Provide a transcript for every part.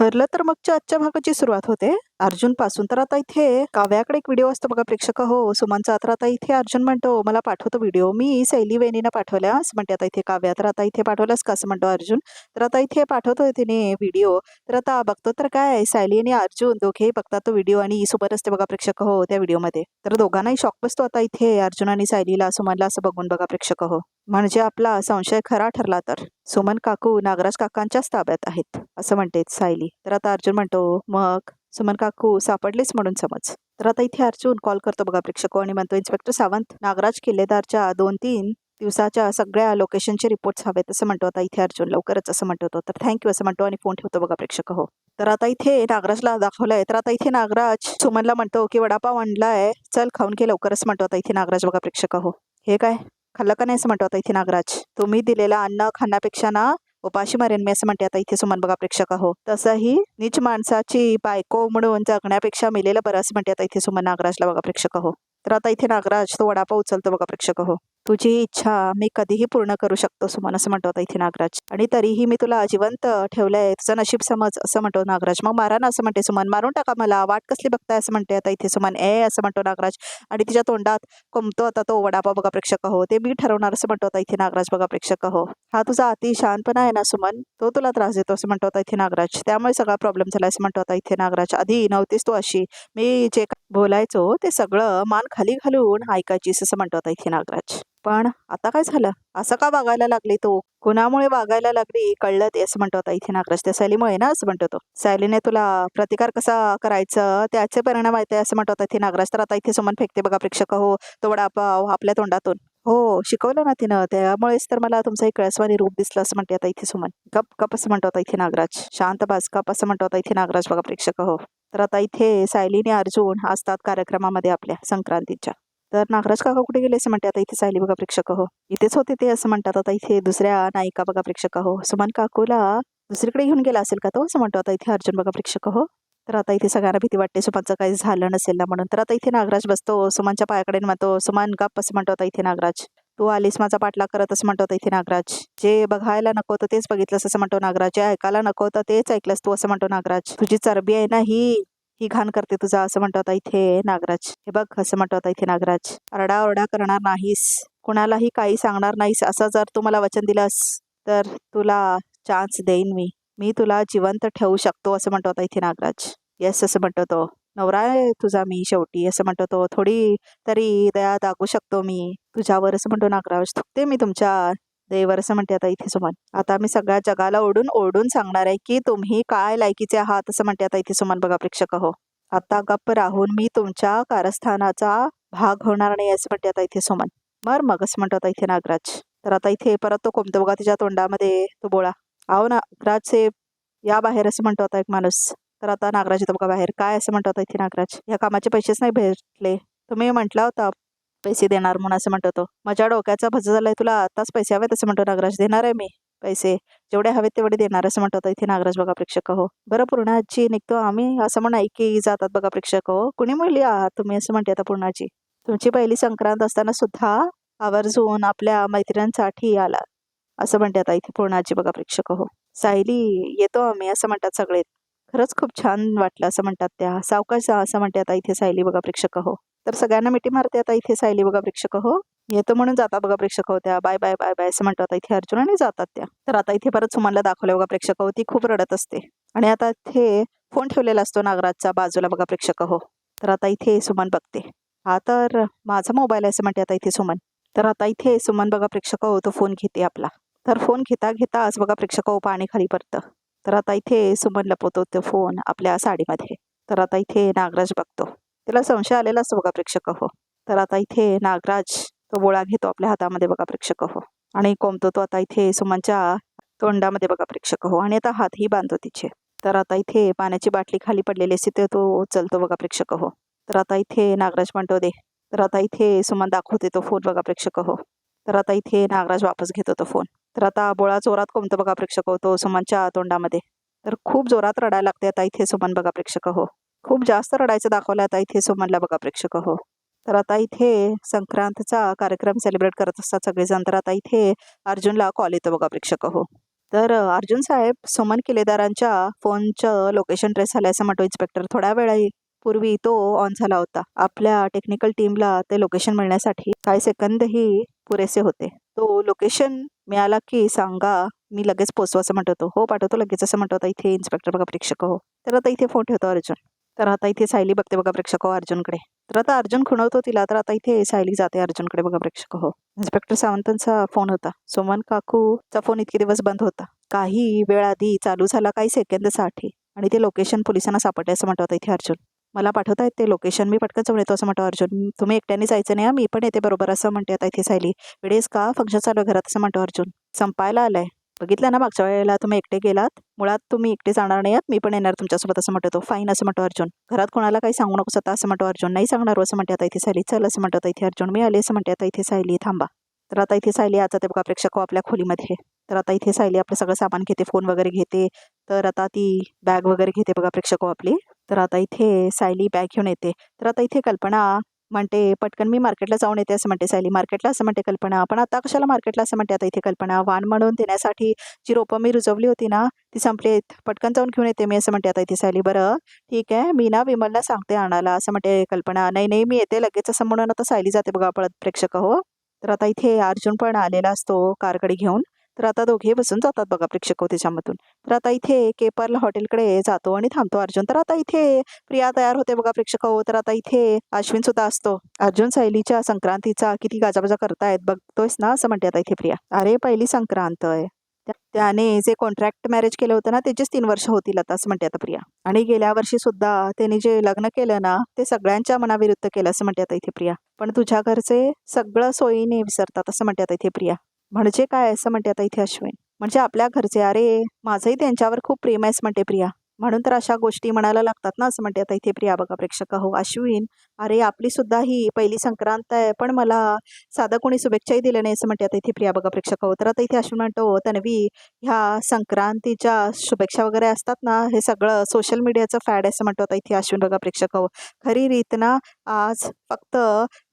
ठरलं तर मगच्या आजच्या भागाची सुरुवात होते अर्जुन पासून. तर आता इथे काव्याकडे एक व्हिडिओ असतो बघा प्रेक्षक हो सुमनचा. तर आता इथे अर्जुन म्हणतो मला पाठवतो व्हिडिओ. मी शैली वहिनीनं पाठवल्या असं म्हणते आता इथे काव्या. तर आता इथे पाठवलंस का असं म्हणतो अर्जुन. तर आता इथे पाठवतोय तिने व्हिडिओ. तर आता बघतो तर काय शैली आणि अर्जुन दोघेही बघतात तो व्हिडिओ आणि सुमन असते बघा प्रेक्षक हो त्या व्हिडिओमध्ये. तर दोघांनाही शॉक बसतो आता इथे अर्जुन आणि शैलीला सुमनला असं बघून बघा प्रेक्षक हो. म्हणजे आपला संशय खरा ठरला तर सुमन काकू नागराज काकांच्याच ताब्यात आहेत असं म्हणते सायली. तर आता अर्जुन म्हणतो मग सुमन काकू सापडलीच म्हणून समज. तर आता इथे अर्जुन कॉल करतो बघा प्रेक्षक आणि म्हणतो इन्स्पेक्टर सावंत नागराज किल्लेदारच्या 2-3 दिवसाच्या सगळ्या लोकेशनचे रिपोर्ट्स हवेत असं म्हणतो आता इथे अर्जुन. लवकरच असं म्हणतो तो. तर थँक्यू असं म्हणतो आणि फोन ठेवतो बघा प्रेक्षक हो. तर आता इथे नागराजला दाखवलंय. तर आता इथे नागराज सुमनला म्हणतो की वडापाव आणलाय चल खाऊन घे लवकरच म्हणतो आता इथे नागराज बघा प्रेक्षक हो. हे काय खाल्लं का नाही असं म्हणतो आता इथे नागराज. तुम्ही दिलेला अन्न खाण्यापेक्षा ना उपाशी मारेन मी असं म्हणते आता इथे सुमन बघा प्रेक्षक हो. तसंही नीच माणसाची बायको म्हणून जगण्यापेक्षा मेलेलं बरं असं म्हणते आता इथे सुमन नागराजला बघा प्रेक्षक हो. तर आता इथे नागराज तो वडापाव उचलतो बघा प्रेक्षक हो. तुझी इच्छा मी कधीही पूर्ण करू शकतो सुमन असं म्हणतो आता इथे नागराज. आणि तरीही मी तुला जिवंत ठेवलंय तुझं नशीब समज असं म्हणतो नागराज. मग मारा ना असं म्हणते सुमन. मारून टाका मला वाट कसली बघताय असं म्हणते आता इथे सुमन. असं म्हणतो नागराज आणि तिच्या तोंडात कोंबतो आता तो वडापाव बघा प्रेक्षक हो. ते मी ठरवणार असं म्हणतो आता इथे नागराज बघा प्रेक्षक हो. हा तुझा अति शहाणपणा आहे ना सुमन तो तुला त्रास देतो असं म्हणतो आता इथे नागराज. त्यामुळे सगळा प्रॉब्लेम झाला असं म्हणतो आता इथे नागराज. आधी नव्हतीस तू अशी. मी जे बोलायचो ते सगळं मान खाली घालून ऐकायचीस असं म्हणतो आता इथे नागराज. पण आता काय झालं असं का वागायला लागली तो कुणामुळे वागायला लागली कळलं ते असं म्हणतो आता इथे नागराज. त्या शैलीमुळे ना असं म्हणतो तो. शैलीने तुला प्रतिकार कसा करायचं त्याचे परिणाम आहेत असं म्हणतो आता इथे नागराज. तर आता इथे सुमन फेकते बघा प्रेक्षक हो तो वडापाव आपल्या तोंडातून. हो शिकवलं ना तिनं त्यामुळेच तर मला तुमचं एक कळसवानी रूप दिसलं असं म्हणते आता इथे सुमन. गप गप असं म्हणतो आता इथे नागराज. शांत बस गप असं म्हणतो आता इथे नागराज बघा प्रेक्षक हो. तर आता इथे सायलीने अर्जुन असतात कार्यक्रमामध्ये आपल्या संक्रांतीच्या. तर नागराज काका कुठे गेले असं म्हणते आता इथे सायली बघा प्रेक्षक हो. इथेच होते ते असं म्हणतात आता इथे दुसऱ्या नायिका बघा प्रेक्षक हो. सुमन काकूला दुसरीकडे घेऊन गेला असेल का तो असं म्हणतो आता इथे अर्जुन बघा प्रेक्षक हो. तर आता इथे सगळ्यांना भीती वाटते सुमनचं काही झालं नसेल ना म्हणून. तर आता इथे नागराज बसतो सुमनच्या पायाकडे म्हणतो सुमन गप असं म्हणतो आता इथे नागराज. तू आलीस माझा पाठलाग करत असं म्हणतो आता इथे नागराज. जे बघायला नको होतं तेच बघितलंस असं म्हणतो नागराज. जे ऐकायला नको होतं तेच ऐकलंस तू असं म्हणतो नागराज. तुझी चरबी आहे ना ही घाण करते तुझा असं म्हणतो आता इथे नागराज. हे बघ असं म्हणतो आता इथे नागराज. आरडाओरडा करणार नाहीस कुणालाही काही सांगणार नाहीस असं जर तू मला वचन दिलंस तर तुला चान्स देईन मी तुला जिवंत ठेवू शकतो असं म्हणतो आता इथे नागराज. येस असं म्हणतो तो. नवरा आहे तुझा मी शेवटी असं म्हणतो तो. थोडी तरी दया दाखवू शकतो मी तुझ्यावर असं म्हणतो नागराज. थुकते मी तुमच्या देवर असं म्हणते आता इथे सुमन. आता मी सगळ्या जगाला ओढून ओढून सांगणार आहे की तुम्ही काय लायकीचे आहात असं म्हणते आता इथे सुमन बघा प्रेक्षक हो. आता गप्प राहून मी तुमच्या कारस्थानाचा भाग होणार नाही असं म्हणते आता इथे सुमन. मग असं म्हणतो आता इथे नागराज. तर आता इथे परत तो कोंबतो बघा तिच्या तोंडामध्ये तो बोळा. आहो नागराज साहेब या बाहेर असं म्हणतो आता एक माणूस. तर आता नागराज येतो बघा बाहेर. काय असं म्हणतो आता इथे नागराज. या कामाचे पैसेच नाही भेटले तुम्ही म्हटला होता पैसे देणार म्हणून असं म्हणतो तो. माझ्या डोक्याचा भज झालाय तुला आताच पैसे हवेत असं म्हणतो नागराज. देणार आहे मी पैसे जेवढे हवेत तेवढे देणार असं म्हणतो आता इथे नागराज बघा प्रेक्षक हो. बरं पूर्णाजी निघतो आम्ही असं म्हणून ऐकी जातात बघा प्रेक्षक हो. कुणी मुली आहात तुम्ही असं म्हणते आता पूर्णाजी. तुमची पहिली संक्रांत असताना सुद्धा आवर्जून आपल्या मैत्रिणींसाठी आला असं म्हणते आता इथे पूर्णाजी बघा प्रेक्षक हो. सायली येतो आम्ही असं म्हणतात सगळे. खरंच खूप छान वाटलं असं म्हणतात त्या. सावकाश असं म्हणते आता इथे सायली बघा प्रेक्षक हो. तर सगळ्यांना मिठी मारते आता इथे सायली बघा प्रेक्षक हो. येतो म्हणून जाता बघा प्रेक्षक हो त्या. बाय बाय बाय बाय असं म्हणतो आता इथे अर्जुन आणि जातात त्या. तर आता इथे परत सुमनला दाखवलं बघा प्रेक्षक हो. ती खूप रडत असते आणि आता इथे फोन ठेवलेला असतो नागराजचा बाजूला बघा प्रेक्षक हो. तर आता इथे सुमन बघते. हा तर माझा मोबाईल आहे असं म्हणते आता इथे सुमन. तर आता इथे सुमन बघा प्रेक्षक हो तो फोन घेते आपला. तर फोन घेता घेता आज बघा प्रेक्षक हो पाणी खाली पडतं. तर आता इथे सुमन लपवतो तो फोन आपल्या साडीमध्ये. तर आता इथे नागराज बघतो. त्याला संशय आलेला असतो बघा प्रेक्षक हो. तर आता इथे नागराज तो बोळा घेतो आपल्या हातामध्ये बघा प्रेक्षक हो आणि कोंबतो तो आता इथे सुमनच्या तोंडामध्ये बघा प्रेक्षक हो आणि आता हातही बांधतो तिचे. तर आता इथे पाण्याची बाटली खाली पडलेली असते ते तो उचलतो बघा प्रेक्षक हो. तर आता इथे नागराज म्हणतो दे. तर आता इथे सुमन दाखवते तो फोन बघा प्रेक्षक हो. तर आता इथे नागराज वापस घेतो तो फोन. तर आता बोळा जोरात कोंबतो बघा प्रेक्षक हो तो सुमनच्या तोंडामध्ये. तर खूप जोरात रडायला लागते आता इथे सुमन बघा प्रेक्षक हो. खूप जास्त रडायचं दाखवलं आता इथे सुमनला बघा प्रेक्षक हो. तर आता इथे संक्रांतचा कार्यक्रम सेलिब्रेट करत असतात सगळेजण. तर आता इथे अर्जुनला कॉल येतो बघा प्रेक्षक हो. तर अर्जुन साहेब सुमन किल्लेदारांच्या फोनचं लोकेशन ट्रेस झालं असं म्हणतो इन्स्पेक्टर. थोड्या वेळापूर्वी तो ऑन झाला होता. आपल्या टेक्निकल टीमला ते लोकेशन मिळण्यासाठी काही सेकंदही पुरेसे होते. तो लोकेशन मिळाला की सांगा, मी लगेच पोचतो असं म्हणत होतो. हो पाठवतो लगेच असं म्हणत होता इथे इन्स्पेक्टर बघा प्रेक्षक हो. तर आता इथे फोन ठेवतो अर्जुन. तर आता इथे सायली बघते बघा प्रेक्षक हो अर्जुनकडे. तर आता अर्जुन खुणवतो तिला. तर आता इथे सायली जाते अर्जुनकडे बघा प्रेक्षक हो. इन्स्पेक्टर सावंतांचा फोन होता. सुमन काकूचा फोन इतके दिवस बंद होता. काही वेळ आधी चालू झाला काही सेकंदसाठी आणि ते लोकेशन पोलिसांना सापडले असं म्हणत होता इथे अर्जुन. मला पाठवतायत ते लोकेशन, मी पटकन जाऊन येतो असं म्हणतो अर्जुन. तुम्ही एकट्याने जायचं नाही मी पण येते बरोबर असं म्हणते आता इथे सायली. वेळेस का फंक्शन चालू आहे घरात असं म्हणतो अर्जुन. संपायला आलाय. बघितलं ना मागच्या वेळेला तुम्ही एकटे गेलात. मुळात तुम्ही एकटे जाणार नाही मी पण येणार तुमच्यासोबत असं म्हणतो तो. फाईन असं म्हणतो अर्जुन. घरात कोणाला काही सांगू नकोस आता असं म्हणतो अर्जुन. नाही सांगणार असं म्हणते आता इथे सायली. चल असं म्हणतो आता इथे अर्जुन. मी आले असं म्हणते आता इथे सायली. थांबा. तर आता इथे सायली आज जाते बघा प्रेक्षक आपल्या खोलीमध्ये. तर आता इथे सायली आपलं सगळं सामान घेते, फोन वगैरे घेते. तर आता ती बॅग वगैरे घेते बघा प्रेक्षक आपली. तर आता इथे सायली बॅग घेऊन येते. तर आता इथे कल्पना म्हणते पटकन मी मार्केटला जाऊन येते असं म्हणते सायली. मार्केटला असं म्हणते कल्पना. पण आता कशाला मार्केटला असं म्हणते आता इथे कल्पना. वाण म्हणून देण्यासाठी जी रोपं मी रुजवली होती ना ती संपलीत. पटकन जाऊन घेऊन येते मी असं म्हणते आता इथे सायली. बरं ठीक आहे, मी ना विमलला सांगते आणायला असं म्हणते कल्पना. नाही नाही मी येते लगेच असं म्हणून आता सायली जाते बघा पळत प्रेक्षक हो. तर आता इथे अर्जुन पण आलेला असतो कारकडे घेऊन. तर आता दोघे बसून जातात बघा प्रेक्षक हो त्याच्यामधून. तर आता इथे केपरला हॉटेलकडे जातो आणि थांबतो अर्जुन. तर आता इथे प्रिया तयार होते बघा प्रेक्षक हो. तर आता इथे अश्विन सुद्धा असतो. अर्जुन सायलीच्या संक्रांतीचा किती गाजाबाजा करतायत बघतोयस ना असं म्हणते आता इथे प्रिया. अरे पहिली संक्रांत आहे. त्याने जे कॉन्ट्रॅक्ट मॅरेज केलं होतं ना त्याचेच 3 वर्ष होतील आता असं म्हणते आता प्रिया. आणि गेल्या वर्षी सुद्धा त्यांनी जे लग्न केलं ना ते सगळ्यांच्या मनाविरुद्ध केलं असं म्हणते आता इथे प्रिया. पण तुझ्या घरचे सगळं सोयीने विसरतात असं म्हणते आता इथे प्रिया. म्हणजे काय असं म्हणते आता इथे अश्विन. म्हणजे आपल्या घरचे. अरे माझंही त्यांच्यावर खूप प्रेम आहे असं म्हणते प्रिया. म्हणून तर अशा गोष्टी म्हणायला लागतात ना असं म्हणते आता इथे प्रिया बघा प्रेक्षक हो. अश्विन अरे आपली सुद्धा ही पहिली संक्रांत आहे पण मला साधं कोणी शुभेच्छाही दिल्या नाही असं म्हणते आता इथे प्रिया बघा प्रेक्षक हो. तर आता इथे अश्विन म्हणतो तन्वी ह्या संक्रांतीच्या शुभेच्छा वगैरे असतात ना हे सगळं सोशल मीडियाचं फॅड आहे असं म्हणतो आता इथे अश्विन बघा प्रेक्षक हो. खरी रीत ना आज फक्त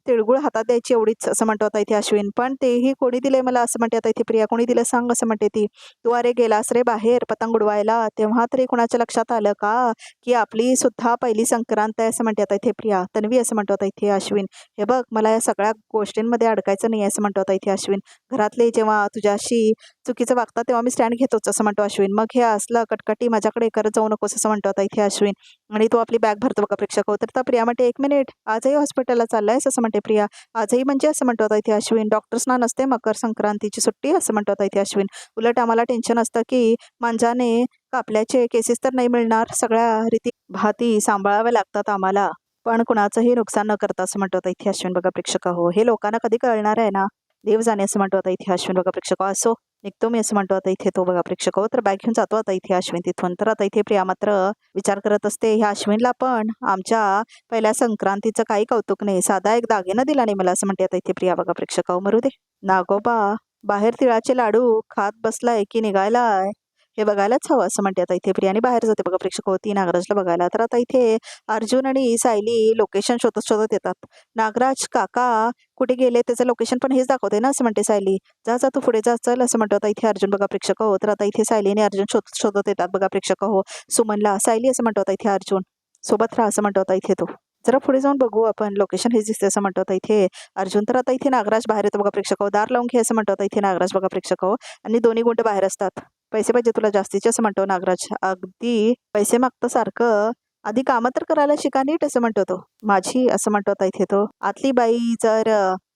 तिळगुळ हातात द्यायची एवढीच असं म्हणतो आता इथे अश्विन. पण तेही कोणी दिले मला असं म्हणते आता इथे प्रिया. कोणी दिलं सांग असं म्हणते ती. तू अरे गेलास रे बाहेर पतंग उडवायला तेव्हा तरी कोणाच्या लक्षात आलं का की आपली सुद्धा पहिली संक्रांत आहे असं म्हणते आता इथे प्रिया. तन्वी असं म्हणतो आता इथे अश्विन. हे बघ मला या सगळ्या गोष्टींमध्ये अडकायचं नाही असं म्हणतो आता इथे अश्विन. घरातले जेव्हा तुझ्याशी चुकीचं वागतात तेव्हा मी स्टँड घेतोच असं म्हणतो अश्विन. मग हे असलं कटकटी माझ्याकडे करत जाऊ नकोस असं म्हणतो आता इथे अश्विन. आणि तो आपली बॅग भरतो बघा प्रेक्षक हो. तर आता प्रिया म्हणते 1 मिनिट आजही हॉस्पिटलला चाललायस असं म्हणते प्रिया. आजही म्हणजे असं म्हणतो आता इथे अश्विन. डॉक्टर्सना नसते मकर संक्रांतीची सुट्टी असं म्हणतो आता इथे अश्विन. उलट आम्हाला टेन्शन असतं की मांजाने कापल्याचे केसेस तर नाही मिळणार. सगळ्या रीती भाती सांभाळाव्या लागतात आम्हाला. पण कुणाचंही नुकसान न करता असं म्हणतो आता इथे अश्विन बघा प्रेक्षक हो. हे लोकांना कधी कळणार आहे ना देव जाणे असं म्हणतो आता इथे अश्विन बघा प्रेक्षक हो. असो निघतो मी असं म्हणतो आता इथे तो बघा प्रेक्षक हो. तर बॅग घेऊन जातो आता इथे अश्विन तिथून. तर आता इथे प्रिया मात्र विचार करत असते ह्या अश्विनला पण आमच्या पहिल्या संक्रांतीचं काही कौतुक नाही. साधा एक दागिना दिला नाही मला असं म्हणते आता इथे प्रिया बघा प्रेक्षक हो. मरू दे. नागोबा बाहेर तिळाचे लाडू खात बसलाय की निघायलाय हे बघायलाच हवं असं म्हणते आता इथे प्रिया. आणि बाहेर जाते बघा प्रेक्षक होती नागराजला बघायला. तर आता इथे अर्जुन आणि सायली लोकेशन शोधत शोधत येतात. नागराज काका कुठे गेले त्याचं लोकेशन पण हेच दाखवते ना असं म्हणते सायली. जा जा तू पुढे जा चल असं म्हणतो आता इथे अर्जुन बघा प्रेक्षक हो. तर आता इथे सायली आणि अर्जुन शोधत शोधत येतात बघा प्रेक्षक हो. सुमनला सायली असं म्हणतो आता इथे अर्जुन सोबत राहा असं म्हणतो आता इथे तो. जरा पुढे जाऊन बघू आपण लोकेशन हेच दिसते असं म्हणतो आता इथे अर्जुन. तर आता इथे नागराज बाहेर येतो बघा प्रेक्षक हो. दार लावून घे असं म्हणतो आता इथे नागराज बघा प्रेक्षक हो. आणि दोन्ही गुंड बाहेर असतात. पैसे पाहिजे तुला जास्तीचे असं म्हणतो नागराज. अगदी पैसे मागतं सारखं. आधी कामं तर करायला शिका नीट असं म्हणतो तो. माझी असं म्हणतो आता इथे तो. आतली बाई जर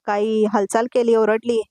काही हालचाल केली ओरडली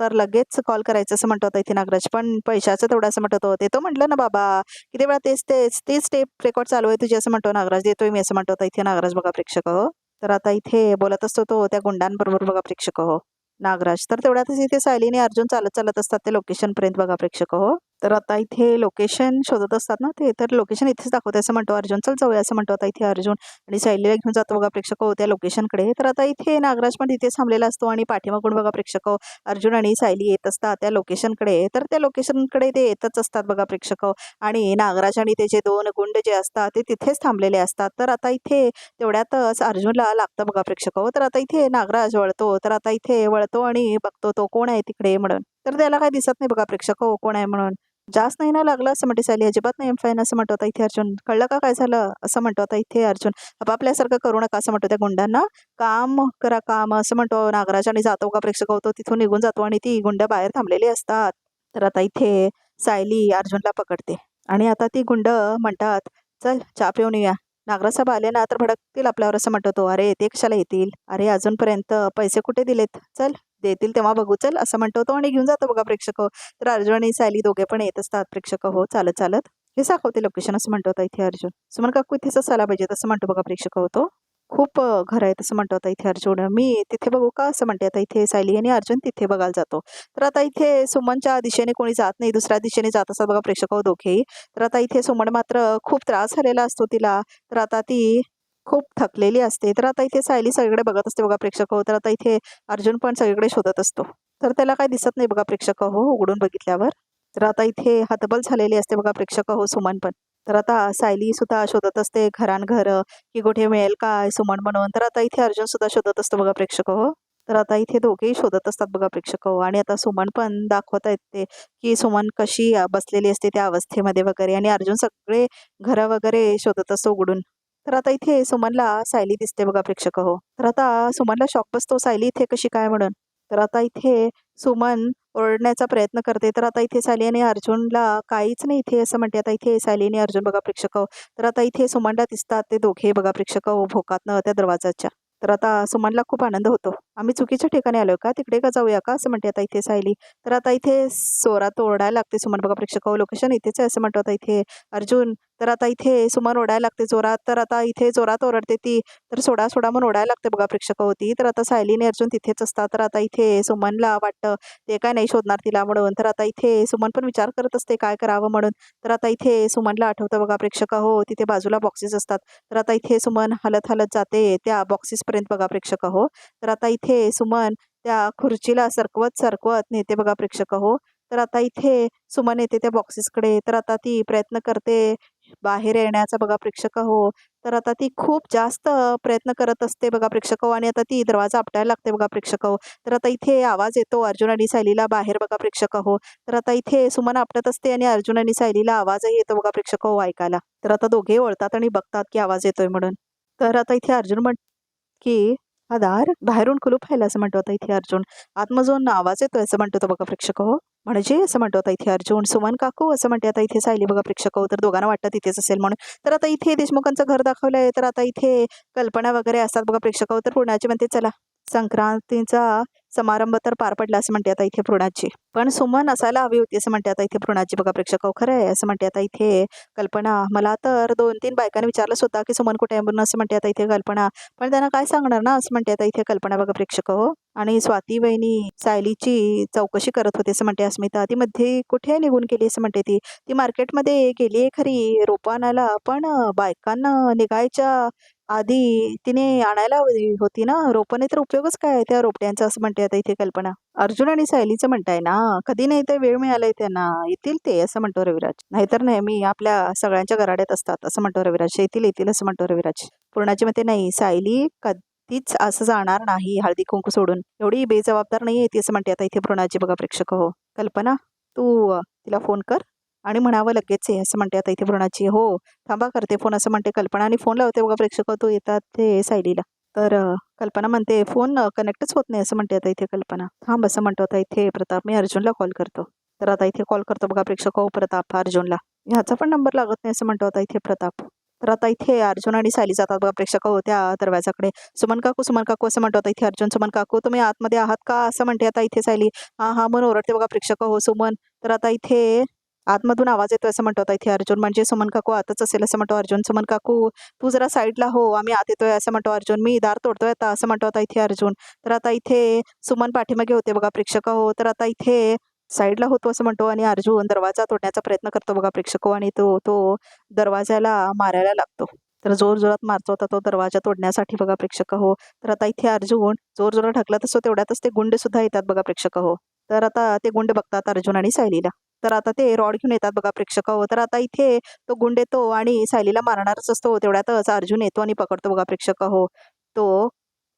तर लगेच कॉल करायचं असं म्हणतो आता इथे नागराज. पण पैशाचं तेवढं असं म्हणतो तो. देतो म्हटलं ना बाबा किती वेळा तेच स्टेप रेकॉर्ड चालू आहे तुझी असं म्हणतो नागराज. देतोय मी असं म्हणतो आता इथे नागराज बघा प्रेक्षक हो. तर आता इथे बोलत असतो तो त्या गुंडांबरोबर बघा प्रेक्षक हो नागराज. तर तेवढ्यातच इथे सायलीने अर्जुन चालत चालत असतात ते लोकेशन पर्यंत बघा प्रेक्षक हो. तर आता इथे लोकेशन शोधत असतात ना ते. तर लोकेशन इथेच दाखवते असं म्हणतो अर्जुन. चल जाऊया असं म्हणतो आता इथे अर्जुन. आणि सायलीला घेऊन जातो बघा प्रेक्षक हो त्या लोकेशनकडे. तर आता इथे नागराज पण तिथेच थांबलेला असतो आणि पाठीमागून बघा प्रेक्षक हो अर्जुन आणि सायली येत असतात त्या लोकेशनकडे. तर त्या लोकेशनकडे ते येतच असतात बघा प्रेक्षक हो. आणि नागराज आणि त्याचे 2 गुंड जे असतात ते तिथेच थांबलेले असतात. तर आता इथे तेवढ्यातच अर्जुनला लागतं बघा प्रेक्षक हो. तर आता इथे नागराज वळतो. तर आता इथे वळतो आणि बघतो तो कोण आहे तिकडे म्हणून. तर त्याला काही दिसत नाही बघा प्रेक्षक हो कोण आहे म्हणून. जास्त नाही ना लागलं असं म्हणते सायली. अजिबात नाही फाईन असं म्हणतो आता इथे अर्जुन. कळलं का काय झालं असं म्हणतो आता इथे अर्जुन. आपापल्यासारखं करू नका असं म्हणतो त्या गुंडांना. काम करा काम असं म्हणतो नागराज आणि जातो का प्रेक्षक होतो तिथून निघून जातो आणि ती गुंड बाहेर थांबलेली असतात. तर आता इथे सायली अर्जुनला पकडते आणि आता ती गुंड म्हणतात चल चहा पिऊन येऊया. नागराज साहेब आले ना तर भडकतील आपल्यावर असं म्हणतो तो. अरे ते कशाला येतील, अरे अजूनपर्यंत पैसे कुठे दिलेत, चल देतील तेव्हा बघू चल असं म्हणतो तो आणि घेऊन जातो बघा प्रेक्षक. तर अर्जुन आणि सायली दोघे पण येत असतात प्रेक्षक हो चालत चालत. हे दाखवते लोकेशन असं म्हणतो आता इथे अर्जुन. सुमन काकू इथेच असायला पाहिजे तसं म्हणतो बघा प्रेक्षक होतो. खूप घर आहे तसं म्हणतो आता इथे अर्जुन. मी तिथे बघू का असं म्हणते आता इथे सायली आणि अर्जुन तिथे बघायला जातो. तर आता इथे सुमनच्या दिशेने कोणी जात नाही, दुसऱ्या दिशेने जात असतात बघा प्रेक्षक हो दोघेही. तर आता इथे सुमन मात्र खूप त्रास झालेला असतो तिला. तर आता ती खूप थकलेली असते. तर आता इथे सायली सगळीकडे बघत असते बघा प्रेक्षक हो. तर आता इथे अर्जुन पण सगळीकडे शोधत असतो. तर त्याला काही दिसत नाही बघा प्रेक्षक हो उघडून बघितल्यावर. तर आता इथे हतबल झालेली असते बघा प्रेक्षक हो सुमन पण. तर आता सायली सुद्धा शोधत असते घरांघर की कुठे मिळेल काय सुमन म्हणून. तर आता इथे अर्जुन सुद्धा शोधत असतो बघा प्रेक्षक हो. तर आता इथे दोघेही शोधत असतात बघा प्रेक्षक हो. आणि आता सुमन पण दाखवता येते की सुमन कशी बसलेली असते त्या अवस्थेमध्ये वगैरे आणि अर्जुन सगळे घर वगैरे शोधत असतो उघडून. तर आता इथे सुमनला सायली दिसते बघा प्रेक्षक हो. तर आता सुमनला शॉक बसतो सायली इथे कशी काय म्हणून. तर आता इथे सुमन ओरडण्याचा प्रयत्न करते. तर आता इथे सायली आणि अर्जुनला काहीच नाही इथे असं म्हणते आता इथे सायली आणि अर्जुन बघा प्रेक्षक हो. तर आता इथे सुमनला दिसतात ते दोघे बघा प्रेक्षक हो भोकातनं त्या दरवाजाच्या. तर आता सुमनला खूप आनंद होतो. आम्ही चुकीच्या ठिकाणी आलोय का, तिकडे का जाऊया का असं म्हणते आता इथे सायली. तर आता इथे जोरात ओरडायला लागते सुमन बघा प्रेक्षक हो. लोकेशन इथेच आहे असं म्हणतो आता इथे अर्जुन. तर आता इथे सुमन ओरडायला लागते जोरात. तर आता इथे जोरात ओरडते ती. तर सोडा सोडा म्हणून ओरडायला लागते बघा प्रेक्षक होती. तर आता सायली आणि अर्जुन तिथेच असतात. तर आता इथे सुमनला वाटतं ते काय नाही शोधणार तिला म्हणून. तर आता इथे सुमन पण विचार करत असते काय करावं म्हणून. तर आता इथे सुमनला आठवतं बघा प्रेक्षक हो तिथे बाजूला बॉक्सेस असतात. तर आता इथे सुमन हलत हलत जाते त्या बॉक्सेसपर्यंत बघा प्रेक्षक हो. तर आता इथे सुमन त्या खुर्चीला सरकवत सरकवत नेते बघा प्रेक्षक हो. तर आता इथे सुमन येते त्या बॉक्सेसकडे. तर आता ती प्रयत्न करते बाहेर येण्याचा बघा प्रेक्षक हो. तर आता ती खूप जास्त प्रयत्न करत असते बघा प्रेक्षक हो आणि आता ती दरवाजा आपटायला लागते बघा प्रेक्षक हो. तर आता इथे आवाज येतो अर्जुन आणि सायलीला बाहेर बघा प्रेक्षक हो. तर आता इथे सुमन आपटत असते आणि अर्जुन आणि सायलीला आवाजही येतो बघा प्रेक्षक हो ऐकायला. तर आता दोघेही वळतात आणि बघतात की आवाज येतोय म्हणून. तर आता इथे अर्जुन की हा दार बाहेरून कुलूप आहे असं म्हणतो आता इथे अर्जुन. आतमधून आवाज येतोय असं म्हणतो तो बघा प्रेक्षक हो. म्हणजे असं म्हणतो आता इथे अर्जुन. सुमन काकू असं म्हणते आता इथे सायली बघा प्रेक्षक हो. तर दोघांना वाटतं तिथेच असेल म्हणून. तर आता इथे देशमुखांचं घर दाखवलंय. तर आता इथे कल्पना वगैरे असतात बघा प्रेक्षक हो. तर पुण्याची म्हणते चला संक्रांतीचा समारंभ तर पार पडला असं म्हणते आता इथे पृणाची. पण सुमन असायला हवी होती असं म्हणते आता इथे पृणाची बघा प्रेक्षक हो. खरं आहे असं म्हणते आता इथे कल्पना. मला तर 2-3 बायकांनी विचारलं स्वतः की सुमन कुठे आहे म्हणून असं म्हणते आता इथे कल्पना. पण त्यांना काय सांगणार ना असं म्हणते आता इथे कल्पना बघा प्रेक्षक हो. आणि स्वाती वहिनी सायलीची चौकशी करत होते असं म्हणते अस्मिता. ती मध्ये कुठे निघून गेली असं म्हणते ती. ती मार्केटमध्ये गेली आहे खरी रोपं आणायला. पण बायकांना निघायच्या आधी तिने आणायला हवी होती ना रोपं, नाही तर उपयोगच काय आहे त्या रोपट्यांचा असं म्हणते आता इथे कल्पना. अर्जुन आणि सायलीचं म्हणताय ना, कधी नाही तर वेळ मिळालाय त्यांना येतील ते असं म्हणतो रविराज. नाहीतर नेहमी आपल्या सगळ्यांच्या घराड्यात असतात असं म्हणतो रविराज. येतील येतील असं म्हणतो रविराज. पूर्णाची म्हणते नाही सायली तीच असं जाणार नाही हळदी कुंकू सोडून. एवढी बेजबाबदार नाही आहे ती असं म्हणते आता इथे पृणाची बघा प्रेक्षक हो. कल्पना तू तिला फोन कर आणि म्हणावं लगेच आहे असं म्हणते आता इथे पृणाची. हो थांबा करते फोन असं म्हणते कल्पना आणि फोन लावते बघा प्रेक्षक तो येतात ते सायलीला. तर कल्पना म्हणते फोन कनेक्टच होत नाही असं म्हणते आता इथे कल्पना. थांब असं म्हणतो आता इथे प्रताप. मी अर्जुनला कॉल करतो. तर आता इथे कॉल करतो बघा प्रेक्षक हो प्रताप अर्जुनला. ह्याचा पण नंबर लागत नाही असं म्हणतो आता इथे प्रताप. तर आता इथे अर्जुन आणि सायली जातात बघा प्रेक्षक हो त्या दरवाजाकडे. सुमन काकू असं म्हणतो आता इथे अर्जुन. सुमन काकू तुम्ही आतमध्ये आहात का असं म्हणते आता इथे सायली. हा हा म्हणून ओरडते बघा प्रेक्षक हो सुमन. तर आता इथे आतमधून आवाज येतो असं म्हणतो आता इथे अर्जुन. म्हणजे सुमन काकू आतच असेल असं म्हणतो अर्जुन. सुमन काकू तू जरा साईडला हो आम्ही आत येतोय असं म्हणतो अर्जुन. मी दार तोडतोय आता असं म्हणतो आता इथे अर्जुन. तर आता इथे सुमन पाठीमागे होते बघा प्रेक्षक हो. तर आता इथे साईडला होतो असं म्हणतो आणि अर्जुन दरवाजा तोडण्याचा प्रयत्न करतो बघा प्रेक्षक हो. आणि तो तो दरवाजाला मारायला लागतो. तर जोर जोरात मारतो होता तो दरवाजा तोडण्यासाठी बघा प्रेक्षक हो. तर आता इथे अर्जुन जोर जोरात ढकलत असतो तेवढ्यातच ते गुंड सुद्धा येतात बघा प्रेक्षक हो. तर आता ते गुंड बघतात अर्जुन आणि सायलीला. तर आता ते रॉड घेऊन येतात बघा प्रेक्षक हो. तर आता इथे तो गुंड येतो आणि सायलीला मारणारच असतो. तेवढ्यातच अर्जुन येतो आणि पकडतो बघा प्रेक्षक हो तो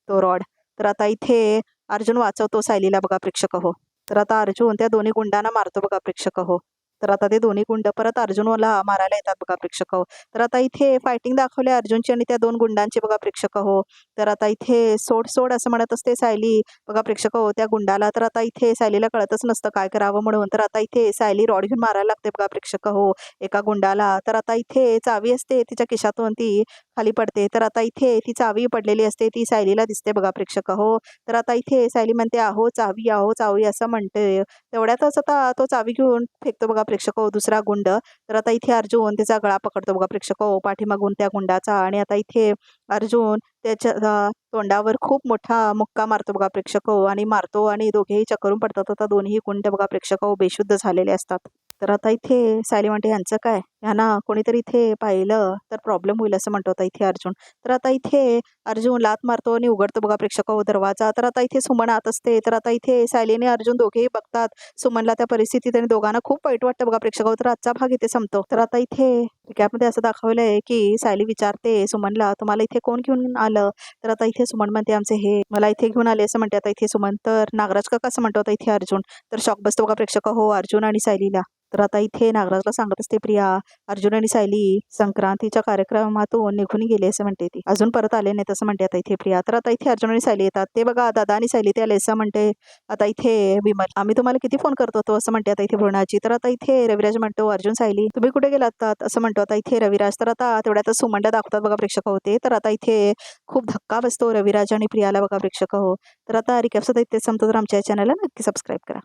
तो रॉड. तर आता इथे अर्जुन वाचवतो सायलीला बघा प्रेक्षक हो. तर आता अर्जुन त्या दोन्ही गुंडांना मारतो बघा प्रेक्षक हो. तर आता ते दोन्ही गुंड परत अर्जुनला मारायला येतात बघा प्रेक्षक हो. तर आता इथे फायटिंग दाखवली अर्जुनची आणि त्या 2 गुंडांची बघा प्रेक्षक हो. तर आता इथे सोड सोड असं म्हणत असते सायली बघा प्रेक्षक हो त्या गुंडाला. तर आता इथे सायलीला कळतच नसतं काय करावं म्हणून. तर आता इथे सायली रॉड घेऊन मारायला लागते बघा प्रेक्षक हो एका गुंडाला. तर आता इथे चावी असते तिच्या खिशातून ती खाली पडते. तर आता इथे ती चावी पडलेली असते ती सायलीला दिसते बघा प्रेक्षक हो. तर आता इथे सायली म्हणते आहो चावी असं म्हणते. तेवढ्यातच आता तो चावी घेऊन फेकतो बघा प्रेक्षक हो दुसरा गुंड. तर आता इथे अर्जुन त्याचा गळा पकडतो बघा प्रेक्षक हो पाठीमागून त्या गुंडाचा. आणि आता इथे अर्जुन त्याच्या तोंडावर खूप मोठा मुक्का मारतो बघा प्रेक्षक हो आणि मारतो आणि दोघेही चक्करून पडतात. आता दोन्ही गुंड बघा प्रेक्षक हो बेशुद्ध झालेले असतात. तर आता इथे सायली म्हणते ह्यांचं काय, ह्यांना कोणीतरी इथे पाहिलं तर प्रॉब्लेम होईल असं म्हणतो आता इथे अर्जुन. तर आता इथे अर्जुन लात मारतो आणि उघडतो बघा प्रेक्षक हो दरवाजा. तर आता इथे सुमन आत असते. तर आता इथे सायली आणि अर्जुन दोघेही बघतात सुमनला त्या परिस्थितीत आणि दोघांना खूप वाईट वाटतं बघा प्रेक्षक हो. तर आजचा भाग इथे संपतो. तर आता इथे रिकॅपमध्ये असं दाखवलंय की सायली विचारते सुमनला तुम्हाला इथे कोण घेऊन आलं. तर आता इथे सुमन म्हणते आमचे हे मला इथे घेऊन आले असं म्हणते आता इथे सुमन. तर नागराज काका असं म्हणतो आता इथे अर्जुन. तर शॉक बसतो बघा प्रेक्षक हो अर्जुन आणि सायलीला. तर आता इथे नागराजला सांगत असते प्रिया अर्जुन आणि सायली संक्रांतीच्या कार्यक्रमातून निघून गेले असं म्हणते ती. अजून परत आले नाही तसं म्हणते आता इथे प्रिया. तर आता इथे अर्जुन आणि सायली येतात. ते बघा दादा आणि सायली ते आले असं म्हणते आता इथे विमल. आम्ही तुम्हाला किती फोन करत होतो असं म्हणते आता इथे पूर्णाची. तर आता इथे रविराज म्हणतो अर्जुन सायली तुम्ही कुठे गेलात असं म्हणतो आता इथे रविराज. तर आता तेवढ्यातच सुमनला दाखवतात बघा प्रेक्षक होते. तर आता इथे खूप धक्का बसतो रविराज आणि प्रियाला बघा प्रेक्षक हो. तर आता रिकॅप्स इथे संपतो. तर आमच्या चॅनलला नक्की सबस्क्राईब करा.